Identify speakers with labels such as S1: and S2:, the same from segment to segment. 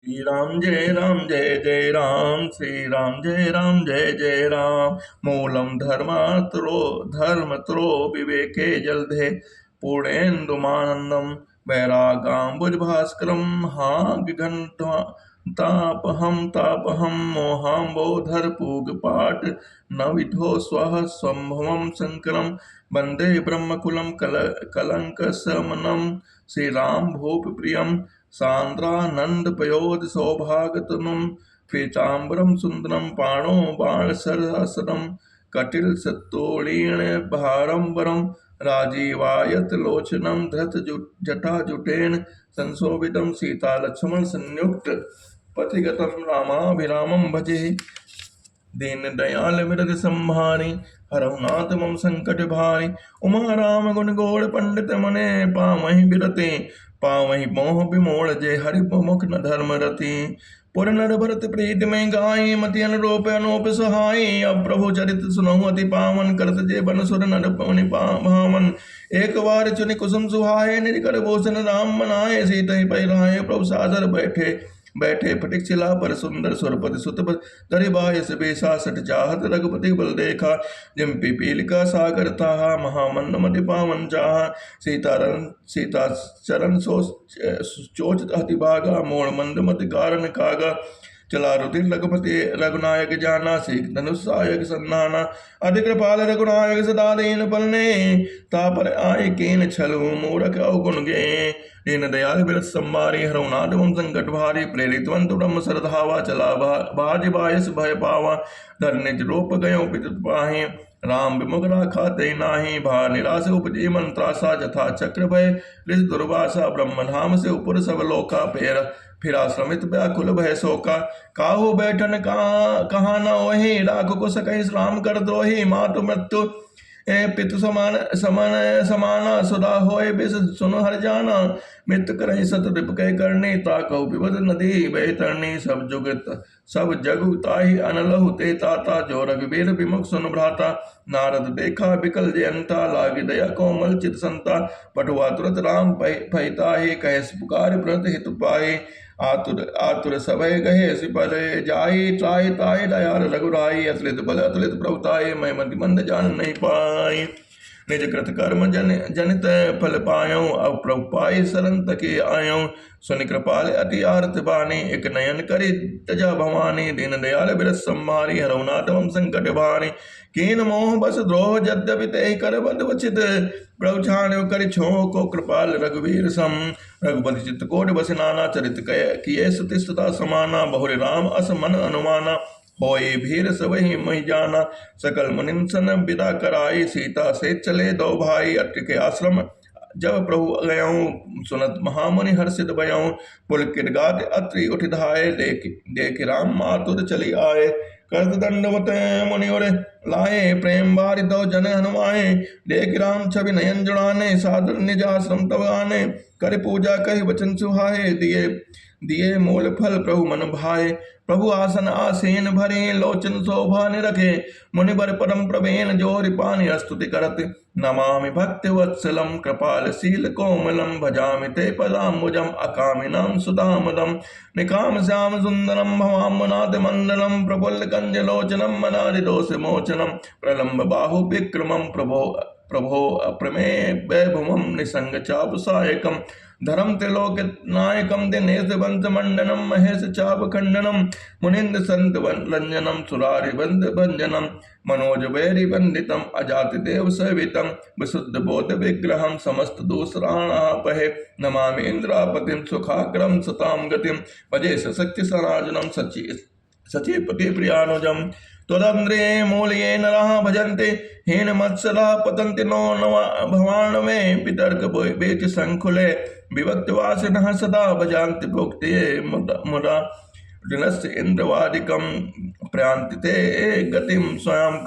S1: जय जय राम, श्री राम जय जय राम। मूलम धर्मत्रो विवेके जलधे पूर्णेन्दुमानंदम वैरागाम्बुज भास्करम तापहम मोहाम्बोधर पूगपाट नविधो स्वः संभवम शंकरम वंदे ब्रह्मकुलम कलंक समनम श्री राम भूप प्रियम सांद्रानंद पयोध सौभागतनुम पीताम्बरम सुंदरम पाणो बाणसरसरम कटिल सत्तोलीण भारंबरम राजीवायत लोचनम धृत जटाजुटेन संशोभितम सीता लक्ष्मण संयुक्त पथिगतम रामाभिरामं भजे। दीन दयाल विरद संहारी हरहुनाथ मम संकट भारी। उमा राम गुण गोड़ पंडित मने पावहि बिरते पावहि मोह विमोड़ जय हरि मुख न धर्म रति। पुर नर भरत प्रीत में गाय मति अनुरूप अनूप सहाय। अब प्रभु चरित सुनहु अति पावन करत जय बन सुर नर पवनि भावन। एक बार चुनि कुसुम सुहाए निज भूषण राम मनाए। सीतहि पै प्रभु सादर बैठे बैठे फटिक शिला पर सुंदर सुरपति सुत धरि बायस बेसा सठ चाहत रघुपति बल देखा। जिम पीपीलिका सागर ताहा महामंद मति पावन चाहा। सीता चरण सो चोच अति भागा मोड़ मंद मति कारण कागा। चला रुधिर रघुपति रघुनायक जाना सीख धनुष सहायक सन्नाना। अधिक कृपाल रघुनायक सदा दीन पलने तापर आए कीन छलु मूरख अवगुण गे। दीन दयाल बिरस संबारी हरहुनाथ मम संकट भारी। प्रेरितवंत ब्रह्म सरधावा चला बाज बायस भय पावा। धर निज रूप गयो पितुत पाहि राम विमुख राखा ते नाही। भा निराश उपजी मन त्रासा जथा चक्र भय ऋष दुर्वासा। ब्रह्म धाम से ऊपर सब लोका पेर फिरा श्रमित व्याकुल भय शोका। काहू बैठन कहा न ओहि राख को सकहि राम कर द्रोही। मातु मृत्यु पितु समाना सुधा होय बिस सुन हर जाना। मित करहि सत रिप कह करनी ताकहु विपद नदी बह तरनी। सब जगु ताहि अनलहु ते ताता जो रघुवीर विमुख सुन भ्राता। नारद देखा बिकल जयंता लागी दया कोमल चित संता। पटुआ तुरत राम भयताहि कहे पुकार व्रत हित पाए। आतुर सभय गहे सिपल जाई त्राहि ताहि दयाल रघुराई। अतुलित बल अतुलित प्रभुताई मैं मति मंद जान नहीं पाई। निज कृत कर्म जनित फल पायो अब प्रभु पाई शरण तके आयो। सुनि कृपाल अति आरत बानी एक नयन करि तजा भवानी। दीन दयाल बिरस संहारी हरहुनाथ मम संकट भारी। कीन मोह बस द्रोह यद्यपि तेहि कर बद वचित। प्रभु छाण्यो करि छोह को कृपाल रघुवीर सम। रघुपति चित्त कोटि बस नाना चरित किए सतिष्ठता समाना। बहुरि राम अस मन अनुमाना होए भीर सबहि महि जाना। सकल मुनिन सन विदा कराई सीता से चले दो भाई। अत्रि के आश्रम जब प्रभु गयऊँ सुनत महामुनि हर्षित भयऊँ। पुलकित गात अत्रि उठ धाये देख राम मातुर चली आए। करत दंडवत मुनि और लाए प्रेम बारि दो जन हनुमाए। देख राम छवि नयन जुड़ाने सादर निज आश्रम तब आने। कर पूजा कहि वचन सुहाए दिए मूल फल प्रभु मन भाए। प्रभु आसन आसीन भरे लोचन शोभा निरखे। मुनि बर परम प्रवेन जोरि पानि स्तुति करत। नमामि भक्ति वत्सलम कृपाल शील कोमलम। भजामि ते पदाम्बुजम अकामिनां सुदामदम। निकाम श्याम सुंदरम भवाम्बुनाथ मंडलम। प्रफुल्ल कंज लोचनम मनादि दोष मोचनम। प्रलंब बाहु विक्रमम प्रभो अप्रमेय वैभवम। निसंग चाप सायकम धर्म त्रिलोक नायकम। दिनेश वंश मंडनम महेश चाप खंडनम। मुनिंद संत रंजनम सुरारि बंद भंजनम। मनोज वैरि वंदितम अजाति देव सेवितम। विशुद्ध बोध विग्रहम समस्त दूसराणापहे। नमामि इंद्रापतिम सुखाग्रम सताम गतिम। भजे सशक्ति सनाजनम सचीपति प्रियानुजम। त्वदंद्रे मूल्ये नरः भजन्ते हीन मत्सरा पतन्ति नो भवान में। वितर्क बेच संकुले विभक्त वासिनः सदा भजान्ति भुक्ते मुदा। ऋणस्य इंद्रवादिकं प्रयान्ति ते गतिं स्वयं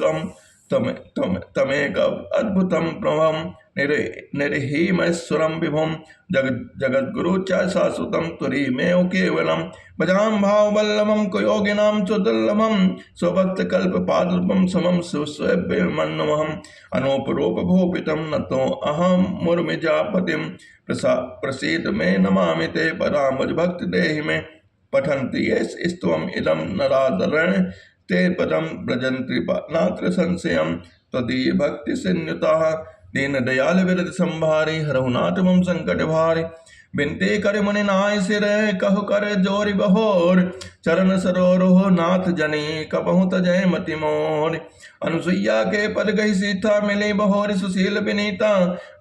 S1: तमेक अद्भुतं प्रभं। निर्हीमैश्वरं विभुं जगद्गुरु च शाश्वतं तुरीमेव केवलं। भजां भाववल्लभं कुयोगिनां सुदुर्लभं। स्वभक्तकल्पपादुर्भं समं सुस्वैर्यमन्नमहम्। अनूपरूपभूपितं नतो अहं मुर्मिजापतिं। प्रसीद मे नमामि ते पदाम्बुज भक्ति देहि मे। पठन्ति ये स्तवम् इदं नरादरण ते पदम ब्रजन्ति नात्र संशयम् तदीय भक्ति संयुताः दीन दयाल विरत संभारी हरहुनाथ मम संकट भारी बिनते कर मुनि नाय सिर कहु कर जोरि बहोर चरण सरोरोह नाथ जनी कबहु तजय मति मोर अनुसुईया के पद गई सीता मिली बहोर सुशील विनीता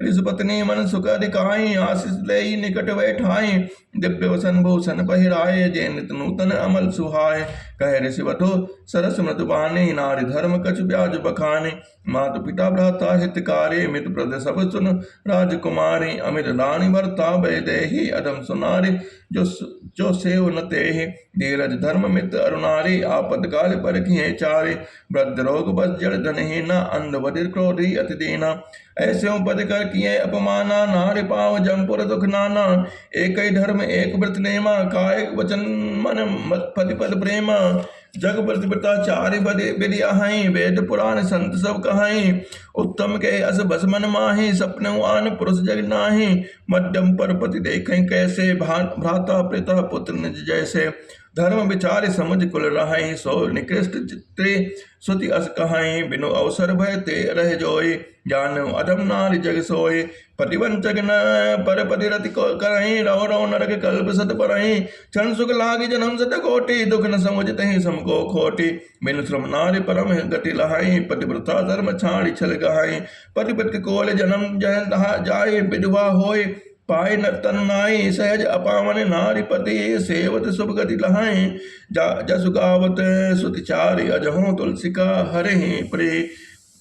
S1: ऋषपत्नी मन सुख अधिकाई आशीष ले निकट बैठाई दिव्य वसन भूषण पहिराए जय नित नूतन अमल सुहाय कह ऋषि वधु सरस मृदुबानी नारी धर्म कछ ब्याज बखाने मातु पिता भ्राता हितकारी मित प्रद सब सुन राजकुमारी अमित रानी भरता वैदेही अधम सुनारी जो सेव न तेहि धीरज धर्म मित अरुणारी आपद काल पर किए चारे वृद्ध रोग बस जड़ धनहि न अंध बधिर क्रोधी अति दीना ऐसे पद कर किए अपमाना नारि पाव जमपुर दुख नाना एक ही धर्म एक व्रत नेमा काय वचन मन पति पद प्रेमा जग प्रतिपताचार्य बदे बिरियाहाई वेद पुराण संत सब कहाई उत्तम के अस बस मन माही सपने आन पुरुष जग नाही मध्यम पर पति देखें कैसे भ्राता पिता पुत्र निज जैसे धर्म विचार समझ कुल रहाई सो निकृष्ट चित्ते सुति अस कहाई बिनु अवसर भय ते रह जोई जान अधम नारी जग सोए पतिवंचक न पर पतिरति को करही रहो रहो नरक कल्प सत परही क्षण सुख लागी जन्म सत कोटि दुख न समुझते ही समको खोटी बिनु श्रम नारी परम गति लहाई पतिव्रता धर्म छाड़ी छल गहाई पति कोल जन्म जह जाए विधवा होय पाए न तन नाई सहज अपावन नारीपति सेवत शुभ गति लहाई जसु गावत सुतिचारी अजहों तुलसिका हरे प्रे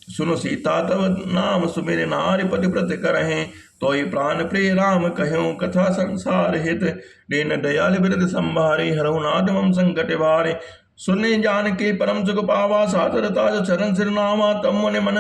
S1: सुनो सीता तव नाम सुमेरे नारीपति व्रत करहें तोई प्राण प्रिय राम कह्यों कथा संसार हित दीन दयाल बिरद संभारे हरहुनाथ मम संकट भारे सुने जान के परम सुख पावा सादरता जो चरण सिर नामा तम मुनि मन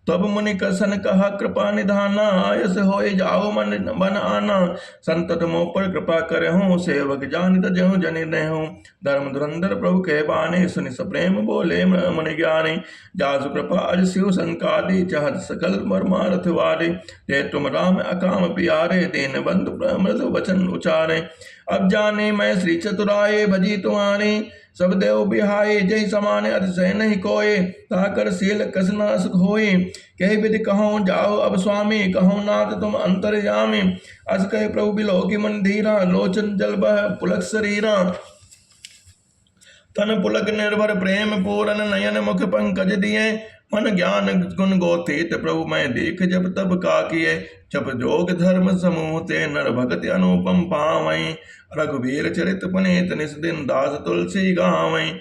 S1: तब मुनि कसन कहा कृपा निधाना आयस होए जाओ मन आना संतत मोह पर कृपा करहूँ सेवक जान तजहूँ जनि रहूँ धर्म धुरंधर प्रभु कह बाने सुनि सप्रेम बोले मुनि ज्ञाने जासु कृपा अज शिव संकादि चाहत सकल मर्मारथ वारे हे तुम राम अकाम प्यारे दीन बंधु मृदु वचन उचारे अब जाने मैं श्री चतुराए भजी तुम्हारे सब देव बिहाए जय समान अतिशय नहीं कोय ताकर शील कसना सुख होए कह विधि कहो जाओ अब स्वामी कहो नाथ तुम अंतर्यामी अस कहे प्रभु बिलो की मन धीरा लोचन जल बह पुलक शरीरा तन पुलक निर्भर प्रेम पूरन नयन मुख पंकज दिए मन ज्ञान गुण गोतीत प्रभु मैं देख जब तब का किए जब जोग धर्म समूह ते नर भगति अनुपम पावई रघुवीर चरित पुनीत निस दिन दास तुलसी गावई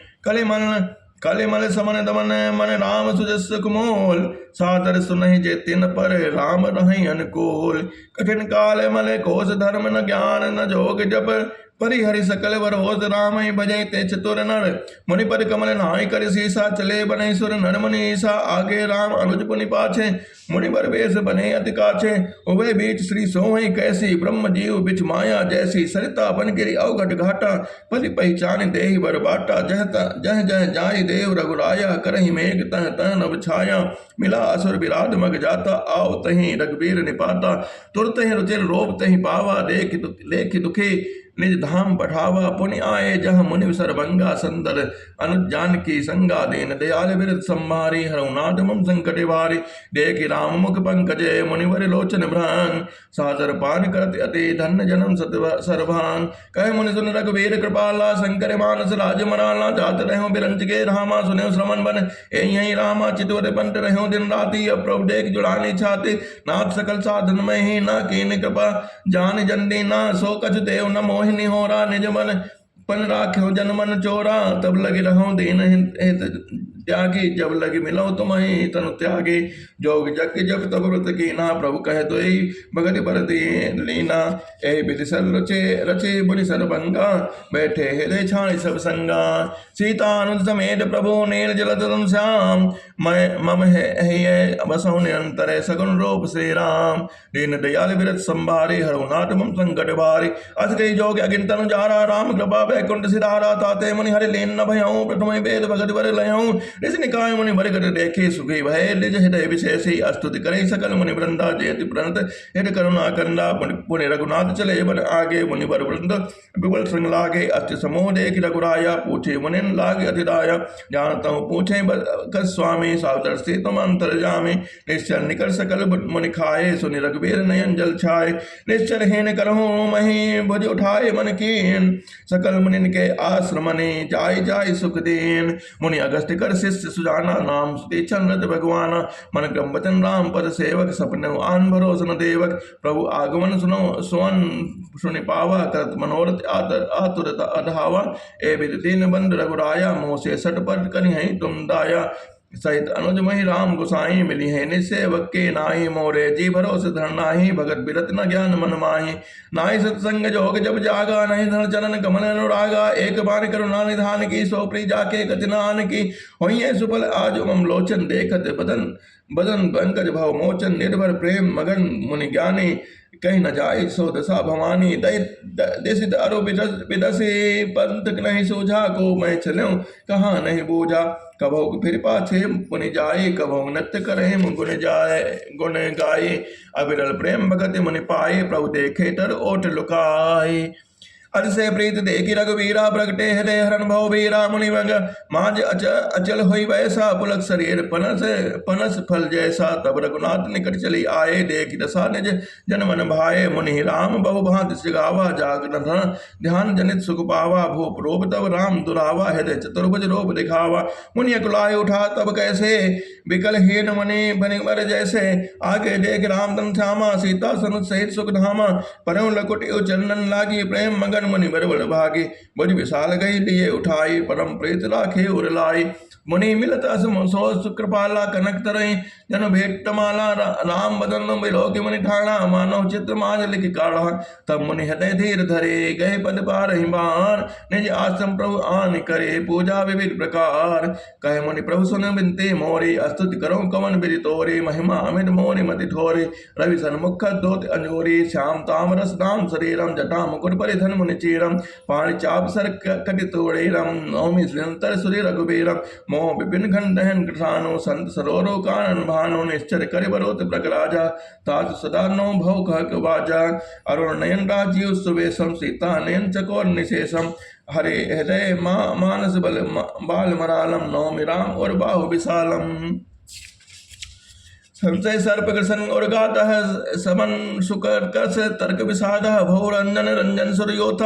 S1: कलिमल समन दमन मन राम सुजस कुमोल सादर सुनहि जे तिन पर राम रहि अनुकूल कठिन काल मल कोस धर्म न ज्ञान न जोग जप परिहरि सकल वरोज राम भजय ते चतुर नर मुनि पर कमल नाय कर सीसा चले बने सुर नर मुनि ईसा आगे राम अनुज पुनि पाछे मुनि बर वेश बने अति काछे उभय बीच श्री सोहै कैसी ब्रह्म जीव बिच माया जैसी सरिता बन गिरी अवघट घाटा पति पहचान देहि बर बाटा जह जह जाय देव रघुराया करहि मेघ तह तह नभ छाया मिला असुर विराध मग जाता आओ तहि रघुवीर निपाता तुरत ही रुचिर रोप तहि पावा लेखि दुखी निज धाम पठावा पुण्य आए जह मुनि सरभंगा संदर अनुज जानकी संगा दीन दयाल बिरद संभारी हरहुनाथ मम संकटे भारी देखि राम मुख पंकजे मुनिवर लोचन भ्रांग सादर पान करत अति धन्य जन्म सर्भांग कह मुनि सुन रघुवीर कृपाला शंकर मानस राज मराला जात रहो बिरंज के रामा सुने श्रमण बन यही रामा चितवर पंत रहो दिन राति अब प्रभु देख जुड़ानी छाती नाथ सकल साधन में ही न कीन कृपा जान जंदी न सो कछ देव न मोहि निहोरा निज मन पन राख्यो जन मन चोरा तब लगे रहो दीन हित त्यागी जब लगे मिलो तुम्हें तनु त्यागी जोग जग जब तब व्रत कीना प्रभु कह तो भगति पर लीना ए विधि सर रचे बुनि सरभंगा बैठे हृदय छाणी सब संगा सीता अनुज समेत प्रभु नील जलधरम श्याम मम है बसौ निरंतर सगुन रूप श्री राम दीन दयाल विरत संभारे हरहुनाथ मम संकट भारी अस कही जोग अगिन तनु जारा राम कृपा वैकुंठ सिधारा ताते मुनि हरि लीन न भयऊं प्रथम वेद भगत वर लयऊं ऋषि निकाय मुनि बरगट देखे सुखी भय निज हृदय विशेषी अस्तुति करे सकल मुनि वृंदा जयति प्रणत हृदय करुणा कंदा पुनि रघुनाथ चले बन आगे मुनि वर वृंद विपुल श्रृंग लागे अष्ट समूह देख रघुराया पूछे मुनिन लागे अतिदाया जानता हूँ पूछे कस स्वामी सावतर से तुम अंतर जामे निश्चर निकर सकल मुनि खाए सुनि रघुबीर नयन जल छाए निश्चर हेन करहूँ मही भुज उठाए मन कीन सकल मुनिन के आश्रम ने जाय जाय सुख देन मुनि अगस्त कर शिष्य सुजाना नाम सुते चंद्र भगवान मन क्रम वचन राम पद सेवक सपन आन भरोसन देवक प्रभु आगमन सुनो सोन सुनि पावा करत मनोरथ आतुरत अधावा ए विद दीन बंद रघुराया मोह से सट पर कनि है तुम दाया सहित अनुज मही राम गुसाई मिली है निसेवक के नाई मोरे जी भरोस धर नाही भगत बिरत न ज्ञान मन माही नाई सत्संग जोग जब जागा नहीं धन चरण कमल अनुरागा एक बार करुणा निधान की सो प्री जाके कतिनान की होइए सुफल आज मम लोचन देखत बदन बदन पंकज भव मोचन निर्भर प्रेम मगन मुनि ज्ञानी कहीं न जाए सो दशा भवानी दिसित अरु विदसी पंथ नहीं सूझा को मैं चलूं कहाँ नहीं बूझा कभो फिर पाछे मुनि जाए कभो नृत्य करे गुण जाए गुण गाये अविरल प्रेम भगत मुनि पाए प्रभु देखे तर ओट लुकाए अर से प्रीत देखी रघुवीरा प्रगटे हृदय हरण भव वीरा मुनि वंग मांझ अचल हुई वैसा पुलक शरीर पनस फल जैसा तब रघुनाथ निकट चली आए देखी दशा निज जन मन भाए मुनि राम बहु भांति सिगावा जाग ध्यान जनित सुख पावा भूप रोप तब राम दुरावा हृदय चतुर्भुज रूप दिखावा मुनि अकुलाय उठा तब कैसे विकल हीन मुनि बनिवर जैसे आगे देख राम तन श्यामा सीता सनुत सहित सुख धामा परम लकुट चंदन लागी प्रेम मगन मुनि बरबड़ भागे बुझ विशाल गई लिए उठाई परम प्रीत राखे उर लाई मुनि मिलत असम सो सुकृपाला कनक तरई जन भेट माला राम बदन बिलोक मुनि ठाणा मानव चित्र माज लिख काढ़ा तब मुनि हृदय धीर धरे गए पद पार बार निज आश्रम प्रभु आन करे पूजा विविध प्रकार कहे मुनि प्रभु सुन बिनते मोरे अस्तुति करो कवन बिरि तोरे महिमा अमित मोरे मति ठोरे रवि सन्मुख दोत अंजोरे श्याम ताम रस दाम शरीरम जटा मुकुट परिधन मुनि चीरम पाणि चाप सर कटि तोड़े रम नौमि श्रीयंतर सुरे रघुबीरम मोह विपिन खंडहन कृषानो संत सरोरो कानन भानो निश्चर कर बरोत प्रकराजा ताज सदा नो भव कहक बाजा अरुण नयन राजीव सुवेशम सीता नयन चकोर निशेषम हरे हृदय मानस बल बाल मरालम नौमि राम और बाहु विशालम संशय सर्प कृष्ण और गाता है समन सुकर कस तर्क विषाद भौ रंजन रंजन सुरयोथ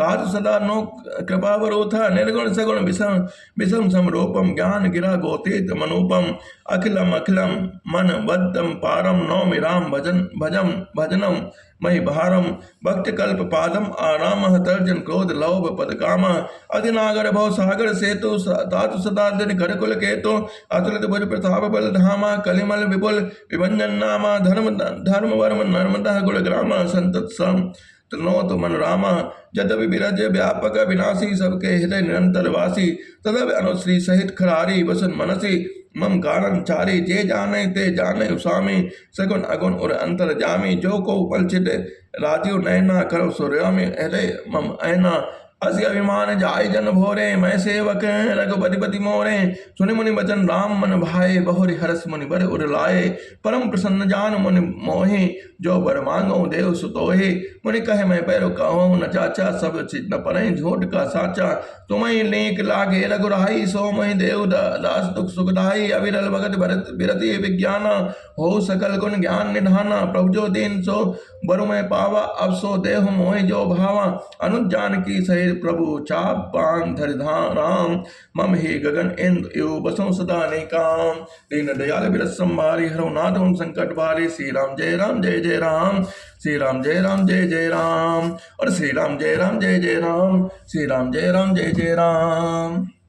S1: ताज सदा नो कृपा वरोथा निर्गुण सगुण विषम विषम समरूपम ज्ञान गिरा गोतीत मनोपम अखिलम अखिलम मन बद्धम पारम नौमि राम भजनम मई भारम भक्त कल्प पादम आराम तर्जन क्रोध लोभ पद काम अधिनागर भव सागर सेतु तातु सदा दिन कर कुल केतु अतुलित भुज प्रताप बल धामा कलिमल विपुल विभंजन नामा धर्म वर्म नर्मदा गुण ग्रामा संतत सम तनोत मन रामा जदवि विरज व्यापक विनाशी सबके हृदय निरंतर वासी तदव अनुश्री सहित खरारी वसन मनसी मम कारण चारी जे जाने ते जाने स्वामी सगुन अगुण और अंतर जामी जो को पलचित राजीव नैना करो सूर्यामी हृदय मम ऐना अस्य अभिमान जाय जन भोरे मैं सेवक रघुपति मोरे सुनि मुनि वचन राम मन भाए बहुरि हरस मुनि बर उर लाए परम प्रसन्न जान मुनि मोहि जो बर मांगो देव सुतोहि मुनि कहे मैं पैरो कहूँ न चाचा सब चित न परे झूठ का साचा तुम्हें लेख लागे रघुराई सो महि देव दास दुख सुखदाई अविरल भगत भरत बिरति विज्ञान हो सकल गुण ज्ञान निधाना प्रभु जो दिन सो बरु में पावा अब सो देह मोहि जो भावा अनुज जानकी सहित प्रभु चाप पान धरि राम मम ही गगन इंद्र यो बसों सदा निकाम दीन दयाल बिरस संभारी हरो नाथ उन संकट भारी श्री राम जय राम जय जय राम श्री राम जय राम जय जय राम और श्री राम जय राम जय जय राम श्री राम जय राम जय जय राम।